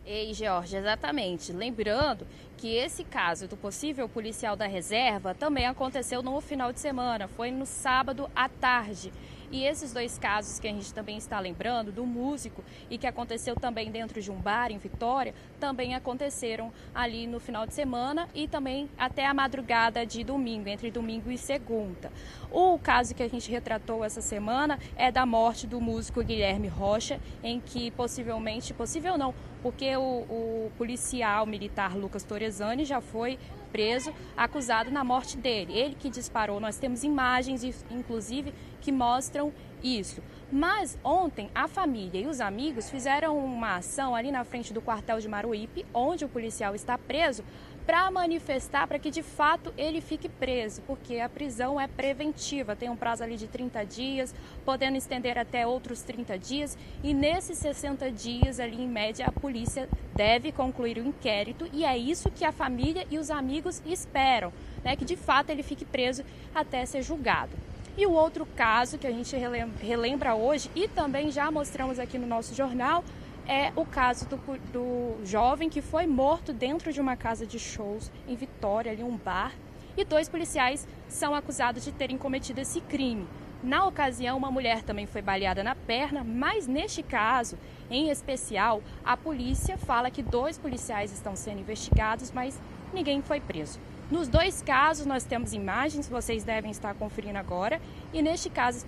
Ei, Jorge, exatamente. Lembrando que esse caso do possível policial da reserva também aconteceu no final de semana, foi no sábado à tarde. E esses 2 casos que a gente também está lembrando, do músico e que aconteceu também dentro de um bar em Vitória, também aconteceram ali no final de semana e também até a madrugada de domingo, entre domingo e segunda. O caso que a gente retratou essa semana é da morte do músico Guilherme Rocha, em que possivelmente, possível não, porque o policial militar Lucas Torresani já foi preso, acusado na morte dele. Ele que disparou, nós temos imagens, inclusive, que mostram isso. Mas ontem a família e os amigos fizeram uma ação ali na frente do quartel de Maruípe, onde o policial está preso, para manifestar para que de fato ele fique preso, porque a prisão é preventiva, tem um prazo ali de 30 dias, podendo estender até outros 30 dias, e nesses 60 dias ali em média a polícia deve concluir o inquérito, e é isso que a família e os amigos esperam, né, que de fato ele fique preso até ser julgado. E o outro caso que a gente relembra hoje e também já mostramos aqui no nosso jornal é o caso do jovem que foi morto dentro de uma casa de shows em Vitória, ali um bar, e 2 policiais são acusados de terem cometido esse crime. Na ocasião, uma mulher também foi baleada na perna, mas neste caso, em especial, a polícia fala que 2 policiais estão sendo investigados, mas ninguém foi preso. Nos 2 casos, nós temos imagens, vocês devem estar conferindo agora, e neste caso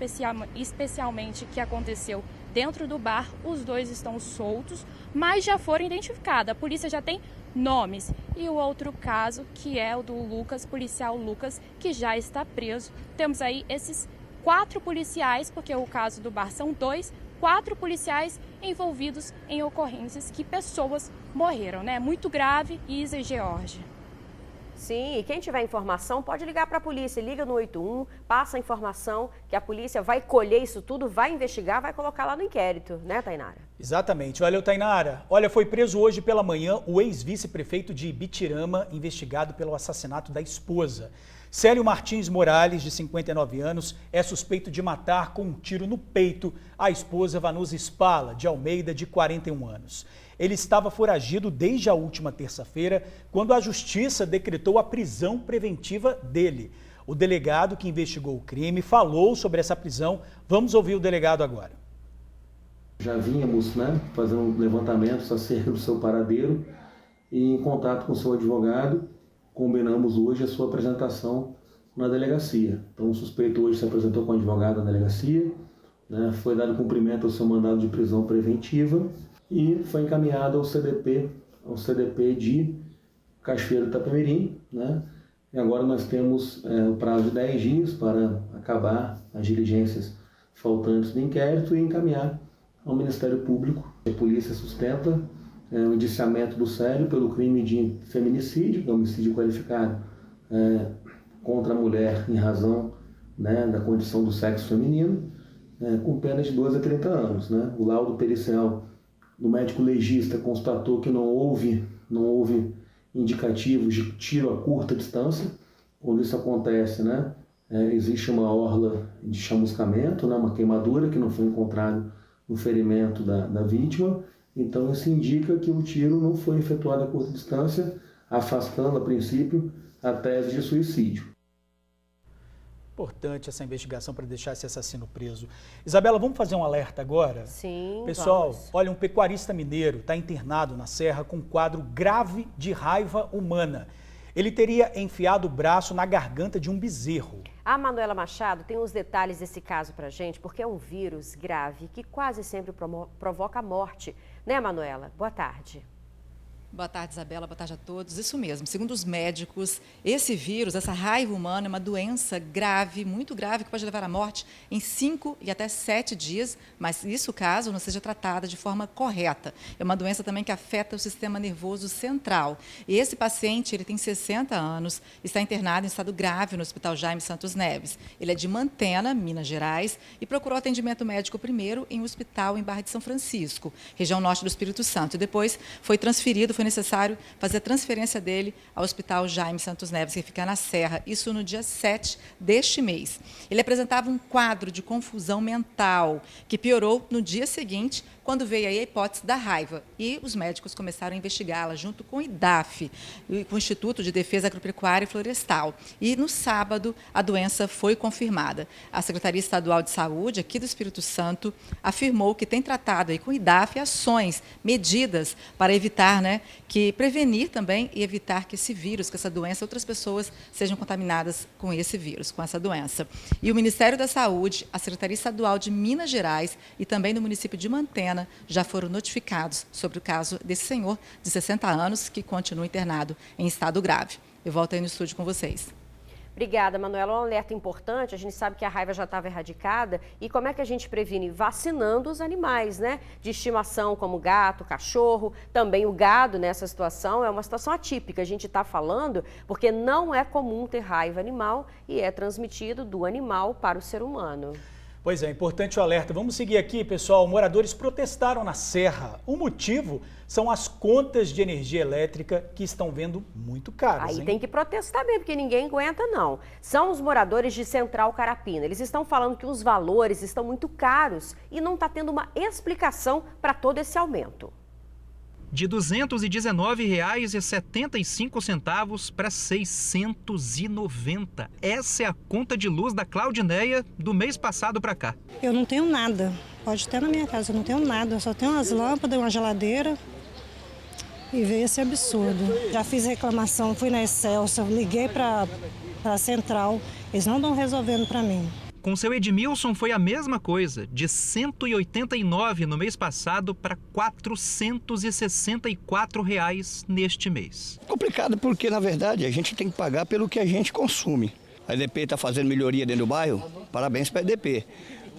especialmente que aconteceu dentro do bar, os 2 estão soltos, mas já foram identificados. A polícia já tem nomes. E o outro caso, que é o do Lucas, policial Lucas, que já está preso. Temos aí esses 4 policiais, porque o caso do bar são 2, 4 policiais envolvidos em ocorrências que pessoas morreram, né? Muito grave, Isa e George. Sim, e quem tiver informação pode ligar para a polícia, liga no 81, passa a informação que a polícia vai colher isso tudo, vai investigar, vai colocar lá no inquérito, né, Tainara? Exatamente. Valeu, Tainara. Olha, foi preso hoje pela manhã o ex-vice-prefeito de Ibitirama, investigado pelo assassinato da esposa. Célio Martins Morales, de 59 anos, é suspeito de matar com um tiro no peito a esposa Vanusa Spala, de Almeida, de 41 anos. Ele estava foragido desde a última terça-feira, quando a justiça decretou a prisão preventiva dele. O delegado que investigou o crime falou sobre essa prisão. Vamos ouvir o delegado agora. Já vínhamos fazendo levantamentos acerca do seu paradeiro e, em contato com o seu advogado, combinamos hoje a sua apresentação na delegacia. Então, o suspeito hoje se apresentou com o advogado na delegacia, foi dado cumprimento ao seu mandado de prisão preventiva e foi encaminhado ao CDP de Cachoeiro do Itapemirim, E agora nós temos o prazo de 10 dias para acabar as diligências faltantes do inquérito e encaminhar ao Ministério Público. A polícia sustenta o indiciamento do Célio pelo crime de feminicídio, homicídio qualificado contra a mulher em razão da condição do sexo feminino, com pena de 12 a 30 anos. O laudo pericial do médico legista constatou que não houve indicativos de tiro a curta distância. Quando isso acontece, existe uma orla de chamuscamento, uma queimadura que não foi encontrada no ferimento da vítima. Então isso indica que o tiro não foi efetuado a curta distância, afastando a princípio a tese de suicídio. Importante essa investigação para deixar esse assassino preso. Isabela, vamos fazer um alerta agora? Sim, pessoal, vamos. olha, um pecuarista mineiro está internado na Serra com um quadro grave de raiva humana. Ele teria enfiado o braço na garganta de um bezerro. A Manuela Machado tem os detalhes desse caso pra gente, porque é um vírus grave que quase sempre provoca a morte. Né, Manuela? Boa tarde. Boa tarde, Isabela. Boa tarde a todos. Isso mesmo. Segundo os médicos, esse vírus, essa raiva humana, é uma doença grave, muito grave, que pode levar à morte em 5 e até 7 dias, mas isso caso não seja tratada de forma correta. É uma doença também que afeta o sistema nervoso central. E esse paciente, ele tem 60 anos, está internado em estado grave no Hospital Jaime Santos Neves. Ele é de Mantena, Minas Gerais, e procurou atendimento médico primeiro em um hospital em Barra de São Francisco, região norte do Espírito Santo, e depois foi transferido, foi necessário fazer a transferência dele ao Hospital Jaime Santos Neves, que fica na Serra, isso no dia 7 deste mês. Ele apresentava um quadro de confusão mental, que piorou no dia seguinte, quando veio aí a hipótese da raiva. E os médicos começaram a investigá-la junto com o IDAF, com o Instituto de Defesa Agropecuária e Florestal. E no sábado, a doença foi confirmada. A Secretaria Estadual de Saúde, aqui do Espírito Santo, afirmou que tem tratado aí com o IDAF ações, medidas para evitar, prevenir também e evitar que esse vírus, que essa doença, outras pessoas sejam contaminadas com esse vírus, com essa doença. E o Ministério da Saúde, a Secretaria Estadual de Minas Gerais e também do município de Mantena já foram notificados sobre o caso desse senhor de 60 anos que continua internado em estado grave. Eu volto aí no estúdio com vocês. Obrigada, Manuela. Um alerta importante, a gente sabe que a raiva já estava erradicada. E como é que a gente previne? Vacinando os animais, de estimação, como gato, cachorro, também o gado nessa situação. É uma situação atípica, a gente está falando, porque não é comum ter raiva animal e é transmitido do animal para o ser humano. Pois é, importante o alerta. Vamos seguir aqui, pessoal. Moradores protestaram na Serra. O motivo são as contas de energia elétrica que estão vendo muito caras. Aí tem que protestar mesmo, porque ninguém aguenta não. São os moradores de Central Carapina. Eles estão falando que os valores estão muito caros e não está tendo uma explicação para todo esse aumento. De R$ 219,75 para R$ 690. Essa é a conta de luz da Claudineia do mês passado para cá. Eu não tenho nada. Pode ter na minha casa, eu não tenho nada. Eu só tenho umas lâmpadas, uma geladeira. E veio esse absurdo. Já fiz reclamação, fui na Excelsior, liguei para a Central. Eles não estão resolvendo para mim. Com seu Edmilson foi a mesma coisa, de R$ 189 no mês passado para R$ 464 neste mês. Complicado porque, na verdade, a gente tem que pagar pelo que a gente consome. A EDP está fazendo melhoria dentro do bairro, parabéns para a EDP.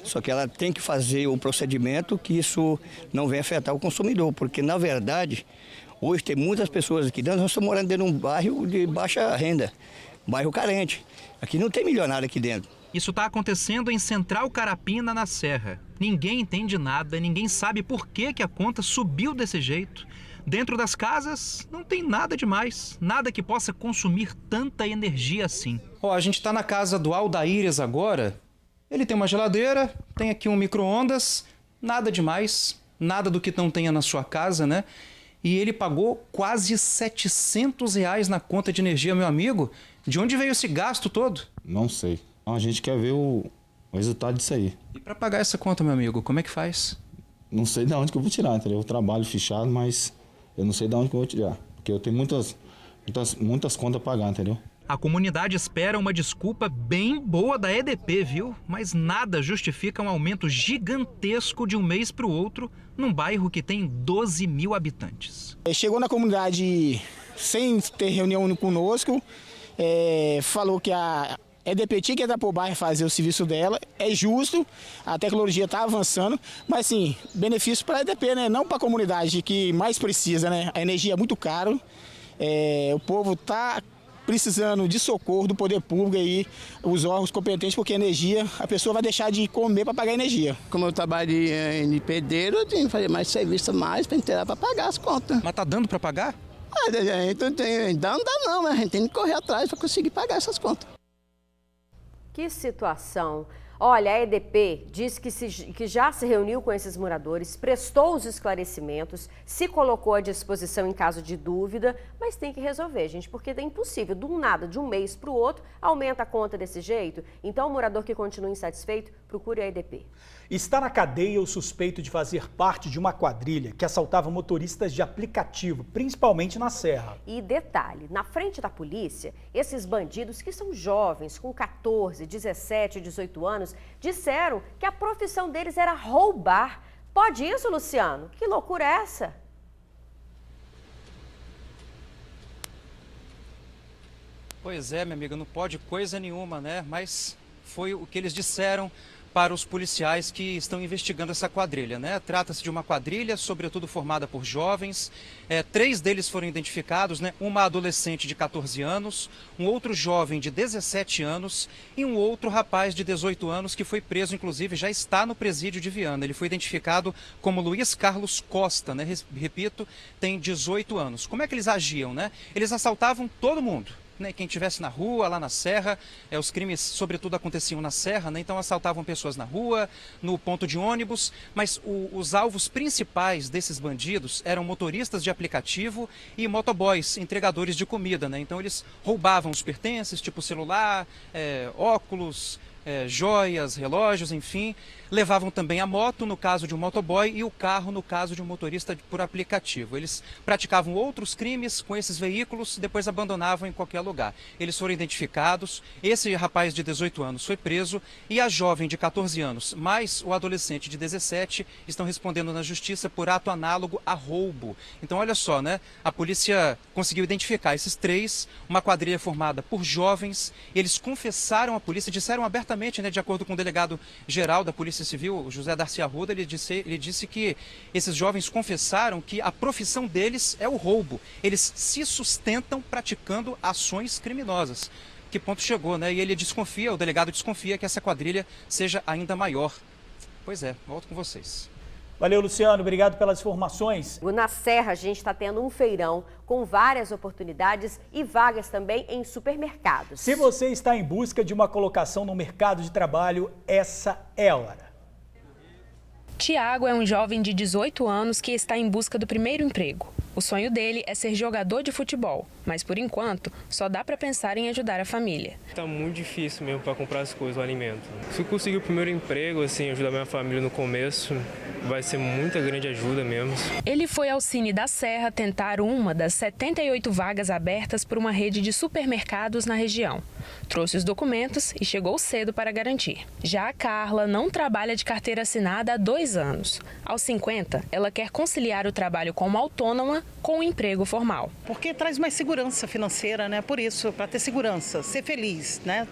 Só que ela tem que fazer um procedimento que isso não venha afetar o consumidor, porque, na verdade, hoje tem muitas pessoas aqui dentro, nós estamos morando dentro de um bairro de baixa renda, um bairro carente. Aqui não tem milionário aqui dentro. Isso está acontecendo em Central Carapina, na Serra. Ninguém entende nada, ninguém sabe por que a conta subiu desse jeito. Dentro das casas não tem nada demais, nada que possa consumir tanta energia assim. A gente está na casa do Aldaíris agora. Ele tem uma geladeira, tem aqui um micro-ondas, nada demais, nada do que não tenha na sua casa, E ele pagou quase R$ 700 na conta de energia, meu amigo. De onde veio esse gasto todo? Não sei. A gente quer ver o resultado disso aí. E para pagar essa conta, meu amigo, como é que faz? Não sei de onde que eu vou tirar, entendeu? Eu trabalho fechado, mas eu não sei de onde que eu vou tirar. Porque eu tenho muitas contas a pagar, entendeu? A comunidade espera uma desculpa bem boa da EDP, viu? Mas nada justifica um aumento gigantesco de um mês para o outro num bairro que tem 12 mil habitantes. Chegou na comunidade sem ter reunião conosco, falou que a EDP tinha que entrar para o bairro fazer o serviço dela, é justo, a tecnologia está avançando, mas sim, benefício para a EDP, não para a comunidade que mais precisa, A energia é muito caro, o povo está precisando de socorro do poder público aí, os órgãos competentes, porque a energia, a pessoa vai deixar de comer para pagar energia. Como eu trabalho em pedreiro, eu tenho que fazer mais serviço para inteirar para pagar as contas. Mas tá dando para pagar? Não dá não, mas a gente tem que correr atrás para conseguir pagar essas contas. Que situação. Olha, a EDP diz que já se reuniu com esses moradores, prestou os esclarecimentos, se colocou à disposição em caso de dúvida, mas tem que resolver, gente, porque é impossível, do nada, de um mês para o outro, aumenta a conta desse jeito. Então, o morador que continua insatisfeito, procure a EDP. Está na cadeia o suspeito de fazer parte de uma quadrilha que assaltava motoristas de aplicativo, principalmente na Serra. E detalhe, na frente da polícia, esses bandidos que são jovens, com 14, 17, 18 anos, disseram que a profissão deles era roubar. Pode isso, Luciano? Que loucura é essa? Pois é, minha amiga, não pode coisa nenhuma, né? Mas foi o que eles disseram para os policiais que estão investigando essa quadrilha, né? Trata-se de uma quadrilha, sobretudo formada por jovens. 3 deles foram identificados, né? Uma adolescente de 14 anos, um outro jovem de 17 anos e um outro rapaz de 18 anos que foi preso, inclusive, já está no presídio de Viana. Ele foi identificado como Luiz Carlos Costa, né? Repito, tem 18 anos. Como é que eles agiam, né? Eles assaltavam todo mundo. Quem estivesse na rua, lá na Serra, os crimes sobretudo aconteciam na Serra, né? Então assaltavam pessoas na rua, no ponto de ônibus, mas os alvos principais desses bandidos eram motoristas de aplicativo e motoboys, entregadores de comida, né? Então eles roubavam os pertences, tipo celular, óculos, joias, relógios, enfim. Levavam também a moto, no caso de um motoboy, e o carro, no caso de um motorista por aplicativo. Eles praticavam outros crimes com esses veículos e depois abandonavam em qualquer lugar. Eles foram identificados, esse rapaz de 18 anos foi preso e a jovem de 14 anos, mais o adolescente de 17, estão respondendo na justiça por ato análogo a roubo. Então, olha só, né? A polícia conseguiu identificar esses 3, uma quadrilha formada por jovens. Eles confessaram à polícia, disseram abertamente, né, de acordo com o delegado-geral da Polícia Civil, José Darcy Arruda, ele disse que esses jovens confessaram que a profissão deles é o roubo. Eles se sustentam praticando ações criminosas. Que ponto chegou, né? E ele desconfia, o delegado desconfia que essa quadrilha seja ainda maior. Pois é, volto com vocês. Valeu, Luciano. Obrigado pelas informações. Na Serra, a gente está tendo um feirão com várias oportunidades e vagas também em supermercados. Se você está em busca de uma colocação no mercado de trabalho, essa é a hora. Tiago é um jovem de 18 anos que está em busca do primeiro emprego. O sonho dele é ser jogador de futebol, mas por enquanto só dá para pensar em ajudar a família. Tá muito difícil mesmo para comprar as coisas, o alimento. Se eu conseguir o primeiro emprego, assim, ajudar minha família no começo, vai ser muita grande ajuda mesmo. Ele foi ao Cine da Serra tentar uma das 78 vagas abertas por uma rede de supermercados na região. Trouxe os documentos e chegou cedo para garantir. Já a Carla não trabalha de carteira assinada há 2 anos. Aos 50, ela quer conciliar o trabalho como autônoma com o emprego formal. Porque traz mais segurança financeira, né? Por isso, para ter segurança, ser feliz, né?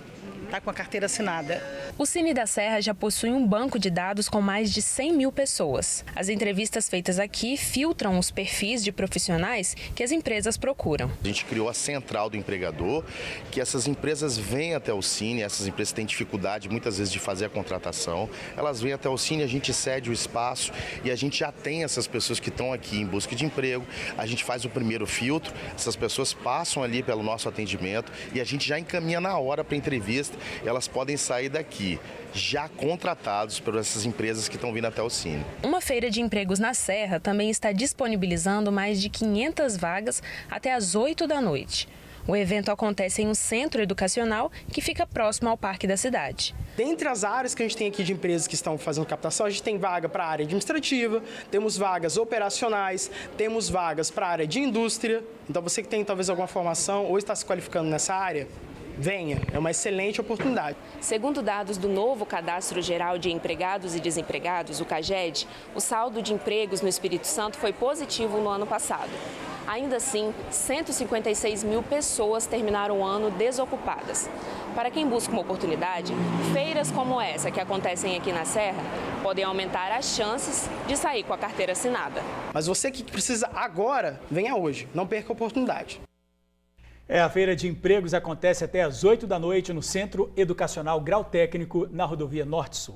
Tá com a carteira assinada. O Cine da Serra já possui um banco de dados com mais de 100 mil pessoas. As entrevistas feitas aqui filtram os perfis de profissionais que as empresas procuram. A gente criou a central do empregador, que essas empresas vêm até o Cine, essas empresas têm dificuldade muitas vezes de fazer a contratação, elas vêm até o Cine, a gente cede o espaço e a gente já tem essas pessoas que estão aqui em busca de emprego, a gente faz o primeiro filtro, essas pessoas passam ali pelo nosso atendimento e a gente já encaminha na hora para a entrevista. Elas podem sair daqui já contratados por essas empresas que estão vindo até o Cine. Uma feira de empregos na Serra também está disponibilizando mais de 500 vagas até às 8 da noite. O evento acontece em um centro educacional que fica próximo ao parque da cidade. Dentre as áreas que a gente tem aqui de empresas que estão fazendo captação, a gente tem vaga para a área administrativa, temos vagas operacionais, temos vagas para a área de indústria. Então você que tem talvez alguma formação ou está se qualificando nessa área, venha, é uma excelente oportunidade. Segundo dados do novo Cadastro Geral de Empregados e Desempregados, o CAGED, o saldo de empregos no Espírito Santo foi positivo no ano passado. Ainda assim, 156 mil pessoas terminaram o ano desocupadas. Para quem busca uma oportunidade, feiras como essa que acontecem aqui na Serra podem aumentar as chances de sair com a carteira assinada. Mas você que precisa agora, venha hoje, não perca a oportunidade. A feira de empregos acontece até às 8 da noite no Centro Educacional Grau Técnico, na rodovia Norte-Sul.